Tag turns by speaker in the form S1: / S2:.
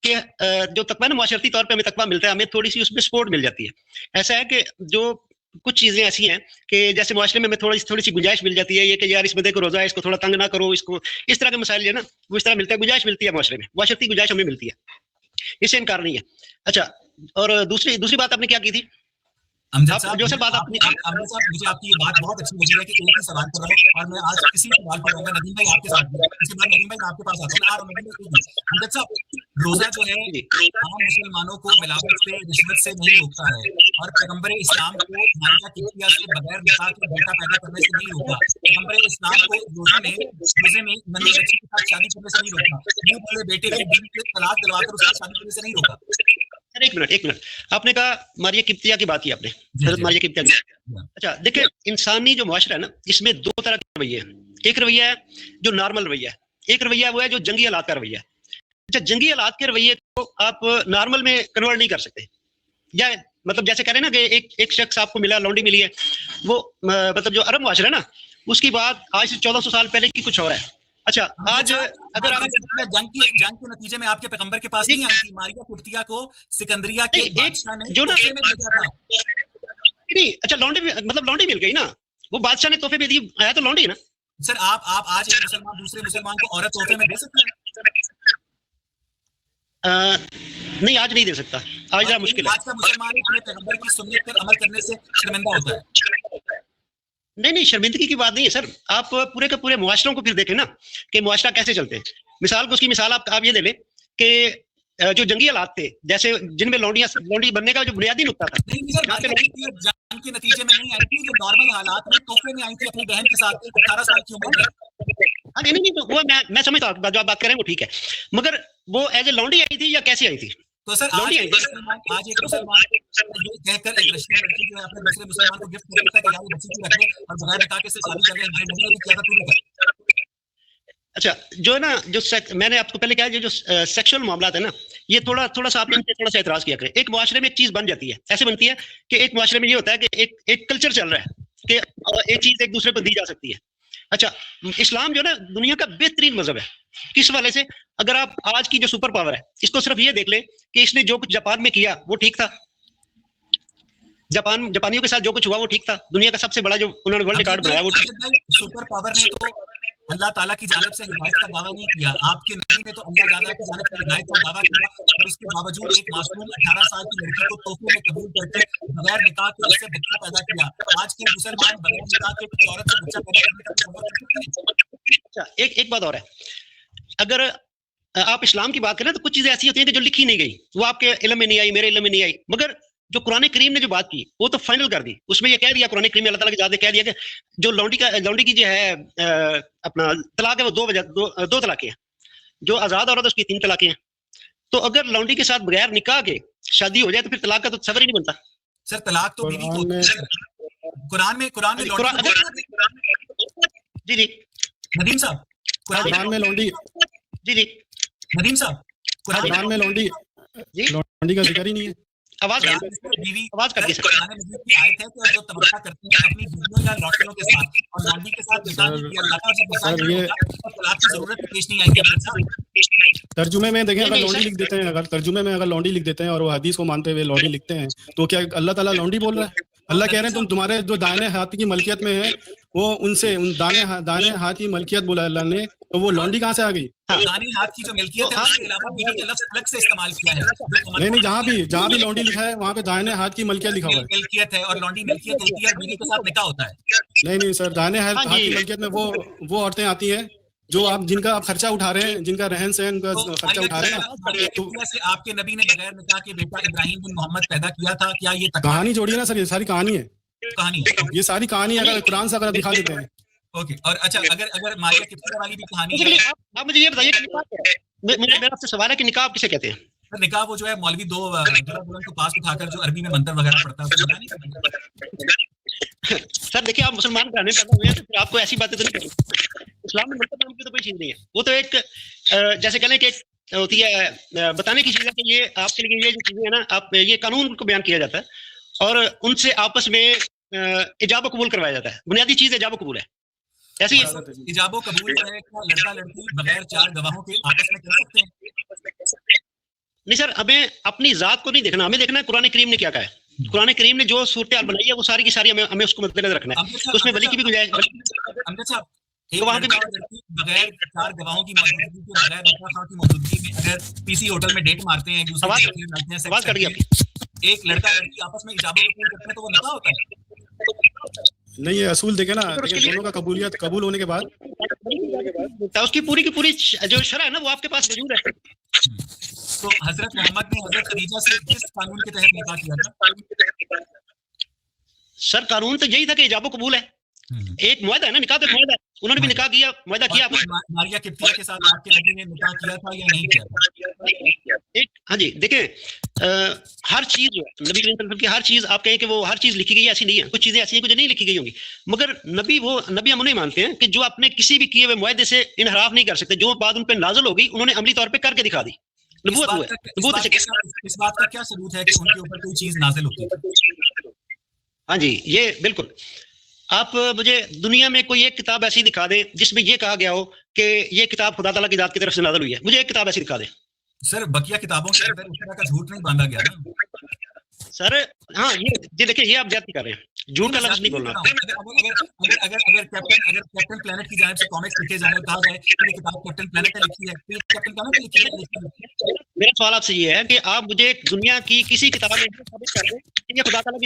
S1: कि जो तकवा ना माशरती तौर पे हमें तकवा मिलता है, हमें थोड़ी सी उसमें सपोर्ट मिल जाती है। ऐसा है कि जो कुछ चीजें ऐसी हैं कि जैसे मुआशरे में हमें थोड़ी सी गुंजाइश मिल जाती है, ये कि यार इस बंदे को रोजा है, इसको थोड़ा तंग ना करो, इसको इस तरह के मसाइल जो है ना वो इस तरह मिलता है, गुंजाइश मिलती है मुआशरे में, माशरती गुंजाइश हमें मिलती है, इससे इनकार नहीं है। अच्छा, और दूसरी बात आपने क्या की थी
S2: अमजद साहब, मुझे आपकी ये बात बहुत अच्छी लगी है कि एक ही सवाल कर रहा हूं और मैं आज किसी सवाल पर रहूंगा। नदीम भाई आपके साथ भी, इसके बाद नदीम भाई मैं आपके पास आता हूं। अमजद साहब, रोजा जो है आम मुसलमानों को मिलावट से, रिश्वत से नहीं रोकता है और पैगंबर इस्लाम को मारिया किबिया से बगैर निकाह के बेटा पैदा करने से नहीं रोका। पैगंबर इस्लाम को रोजे में नन्ही बच्ची के साथ शादी करने से नहीं रोका। मुंह बोले बेटे की बीवी से तलाक दिलवाकर उससे शादी करने से नहीं रोका।
S1: एक मिनट, आपने कहा मारिया किब्तिया की बात की आपने, हज़रत मारिया किब्तिया की। अच्छा देखिए, इंसानी जो मुआशरा है ना, इसमें दो तरह के रवैये हैं। एक रवैया है जो नॉर्मल रवैया है, एक रवैया वो है जो जंगी हालात का रवैया है। अच्छा, जंगी हालात के रवैये को आप नॉर्मल में कन्वर्ट नहीं कर सकते, या मतलब जैसे कह रहे हैं ना कि एक शख्स आपको मिला, लौंडी मिली है, वो मतलब जो अरब मुआशरा है ना, उसकी बात आज से 1400 साल पहले की कुछ और है। अच्छा, आज अगर आप
S2: जंग के नतीजे में आपके पैगंबर के पास नहीं आई थी, मारिया किब्तिया को सिकंदरिया के बादशाह ने
S1: जो ना
S2: तोहफे में भेजा था।
S1: नहीं, अच्छा लौंडी मतलब लौंडी मिल गई ना, वो बादशाह ने तोहफे में दी, आया तो लौंडी ना।
S2: सर आप आज एक मुसलमान दूसरे मुसलमान को औरत तोहफे में दे सकते हैं?
S1: नहीं, आज नहीं दे सकता, आज जरा मुश्किल है।
S2: आज का मुसलमान अपने पैगंबर की सुन्नत पर अमल करने से शर्मिंदा होता है।
S1: नहीं, शर्मिंदगी की बात नहीं है सर। आप पूरे के पूरे मुआशरों को फिर देखें ना कि मुआशरा कैसे चलते हैं। उसकी मिसाल आप ये दे लें कि जो जंगी हालात थे, जैसे जिनमें लौंडी बनने का जो बुनियादी नुक्ता था,
S2: जंग के नतीजे में नहीं आई थी, जो नॉर्मल हालात में तोहफे में आई थी अपनी बहन के साथ 18 साल की उम्र में।
S1: नहीं, तो वो मैं समझता हूँ, जो आप बात कर रहे हैं वो ठीक है, मगर वो एज ए लौंडी आई थी या कैसी आई थी?
S2: तो सर आज एक मुसलमान ये कहकर एक रशियन लड़की जो है अपने दूसरे मुसलमान को गिफ्ट करता है कि यार ये बच्ची की रखने और बगैर निकाह के से शादी कर रहे हैं, मैंने क्या था।
S1: अच्छा, जो ना मैंने आपको पहले कहा, जो सेक्सुअल मामला है ना, ये थोड़ा सा आपने थोड़ा सा एतराज किया करें। एक मुआशरे में एक चीज बन जाती है, ऐसे बनती है कि एक मुआशरे में ये होता है कि एक कल्चर चल रहा है कि एक चीज एक दूसरे को दी जा सकती है। अच्छा, इस्लाम जो ना दुनिया का बेहतरीन मजहब है। किस वाले से? अगर आप आज की जो सुपर पावर है, इसको सिर्फ ये देख ले कि इसने जो कुछ जापान में किया वो ठीक था, जापानियों के साथ जो कुछ हुआ वो ठीक था, दुनिया का सबसे बड़ा जो उन्होंने वर्ल्ड रिकॉर्ड बनाया वो
S2: सुपर पावर ने तो अल्लाह ताला की जानिब से हिदायत का दावा नहीं किया। आपके नबी ने तो अल्लाह ताला की जानिब से हिदायत का दावा किया और उसके बावजूद एक मासूम 18 साल की लड़की को तोहफे में कबूल करके बगैर निकाह के उससे बच्चा पैदा किया। आज के मुसलमान बगैर निकाह के किसी औरत से बच्चा पैदा करने का तसव्वुर।
S1: अच्छा, एक बात और है, अगर आप इस्लाम की बात करें तो कुछ चीजें ऐसी होती हैं कि जो लिखी नहीं गई, वो आपके इल्म में नहीं आई, मेरे इल्म में नहीं आई, मगर जो कुरान करीम ने जो बात की वो तो फाइनल कर दी। उसमें ये कह दिया, कुरान करीम में अल्लाह ताला की जात ने कह दिया कि जो लौंडी की जो है अपना तलाक है वो दो तलाकें हैं, जो आजाद औरत है उसकी 3 तलाकें हैं। तो अगर लौंडी के साथ बगैर निकाह के शादी हो जाए तो फिर तलाक का तो सबर ही नहीं बनता।
S2: सर तलाक तो बीवी को कुरान में
S1: जी
S2: नदीम साहब,
S3: कुरान में लौंडी
S1: जी
S2: नदीम साहब,
S3: कुरान में लौंडी का जिक्र ही नहीं है।
S1: आवाज करके
S2: आयत है कि जो तमन्ना करती है अपनी बीवियों या लौंडियों के साथ और लौंडी के साथ निकाह नहीं किया जाता, जब मसाइल होगा तलाक की जरूरत पेश नहीं आएगी।
S3: तर्जुमे में देखें, अगर लौंडी लिख देते हैं, अगर तर्जुमे में अगर लौंडी लिख देते हैं और वो हदीस को मानते हुए लौंडी लिखते हैं, तो क्या अल्लाह ताला लौंडी बोल रहा है? अल्लाह कह रहे हैं तुम्हारे जो दाहिने हाथ की मलकियत में है वो उनसे उन दाहिने हाथ की मलकियत बोला अल्लाह ने, तो वो लौंडी कहाँ से आ गई?
S2: दाहिने हाथ की जो मिल्कियत है उसके अलावा बीवी का लफ्ज अलग से इस्तेमाल किया है।
S3: नहीं, जहाँ भी लौंडी लिखा है वहाँ पे दाहिने हाथ की मलकियत लिखा हुआ है।
S2: मिल्कियत है और लौंडी मिल्कियत होती है, बीवी के साथ निकाह होता है।
S3: नहीं सर, दाहिने हाथ की मिल्कियत में वो औरतें आती हैं जो जिनका आप खर्चा उठा रहे हैं, जिनका रहन सहन का खर्चा उठा रहे हैं।
S2: तो आपके नबी ने बगैर निकाह के बेटा इब्राहिम बिन मोहम्मद पैदा किया था, क्या ये
S3: कहानी जोड़िए ना सर, ये सारी कहानी है, ये सारी कहानी अगर कुरान से अगर दिखा देते हैं।
S2: ओके, और अच्छा अगर मारिया किब्तिया वाली भी कहानी है,
S1: आप मुझे ये बताइए, मेरा आपसे सवाल है कि निकाह किसे कहते हैं?
S2: निकाह वो जो है मौलवी दो को पास उठाकर जो अरबी में मंत्र वगैरह पढ़ता है।
S1: सर देखिए, आप मुसलमान घराने में पैदा हुए हैं तो फिर आपको ऐसी बातें तो नहीं करेंगे। इस्लाम में मंत्र नाम की तो कोई चीज नहीं है, वो तो एक जैसे कहने की होती है बताने की चीज है कि ये आपके लिए ये जो चीजें है ना, आप ये कानून को बयान किया जाता है और उनसे आपस में इजाब कबूल करवाया जाता है। बुनियादी चीज इजाब कबूल है। ऐसे
S2: इजाब कबूल जो है लड़का लड़की बगैर 4 गवाहों के आपस में कर सकते हैं?
S1: नहीं सर, हमें अपनी जात को नहीं देखना, हमें देखना है कुरान करीम ने क्या कहा है। कुरान करीम ने जो सूरत हाल बनाई है वो सारी की सारी हमें उसको मद्देनजर रखना है। तो उसमें वली की भी गुंजाइश,
S2: अमजद साहब, एक
S1: तो वहाँ पे
S2: लड़का और लड़की बगैर 4 गवाहों की मौजूदगी के, बगैर निकाह खां की मौजूदगी में अगर पीसी होटल में डेट मारते हैं, एक दूसरे
S1: आवाज
S2: के साथ मिलते हैं,
S1: आवाज
S2: सेक्स
S1: कट गई
S2: करते हैं, एक लड़का लड़की आपस में इजाबत कबूल करते हैं, तो वो निकाह होता है।
S3: नहीं, ये असूल देखे ना, देखिए दोनों का कबूलियत कबूल होने के बाद
S1: तो उसकी पूरी की पूरी जो शरह है ना वो आपके पास मौजूद है।
S2: तो हजरत मोहम्मद ने हजरत खदीजा से किस कानून के तहत निकाह किया था?
S1: सर कानून तो यही था कि इजाबो कबूल है, एक मुआहदा है ना, निकाह तो मुआहदा है, उन्होंने भी निकाह किया, मुआहदा किया।
S2: मारिया किप्तिया के साथ आपके नबी ने निकाह किया था या नहीं किया था?
S1: एक, हाँ जी, देखिए हर चीज जो है नबी करीम सल्लल्लाहु अलैहि वसल्लम की, हर चीज आप कहें कि वो हर चीज लिखी गई है, ऐसी नहीं है। कुछ चीजें ऐसी हैं कुछ नहीं लिखी गई होंगी, मगर नबी हम उन्हें मानते हैं कि जो अपने किसी भी किए हुए मुआहदे से इनहराफ नहीं कर सकते, जो बात उन पर नाज़िल होगी उन्होंने अमली तौर पर करके दिखा दी। नबूवत हुआ है।
S2: इस बात का क्या सबूत है कि उनके ऊपर कोई चीज नाज़िल होती है?
S1: हाँ जी, ये बिल्कुल। आप मुझे दुनिया में कोई एक किताब ऐसी दिखा दें जिसमें ये कहा गया हो कि ये किताब खुदा ताला की जात की तरफ से नाज़िल हुई है, मुझे एक किताब ऐसी दिखा दें।
S2: सर बकिया किताबों के अंदर इस तरह का झूठ नहीं बांधा गया ना
S1: सर। हाँ, ये देखिए, ये आप ज्यादती कर रहे हैं, झूठ का लफ्ज़ नहीं बोलना।
S2: अगर कैप्टन प्लेनेट की जानिब से कॉमिक्स लिखे जाए, कहा जाए कि ये किताब कैप्टन प्लेनेट ने लिखी है, तो कैप्टन प्लेनेट ने लिखी है।
S1: मेरा सवाल आपसे ये है कि आप मुझे दुनिया की किसी किताब में साबित कर दें कि ये खुदा ताला की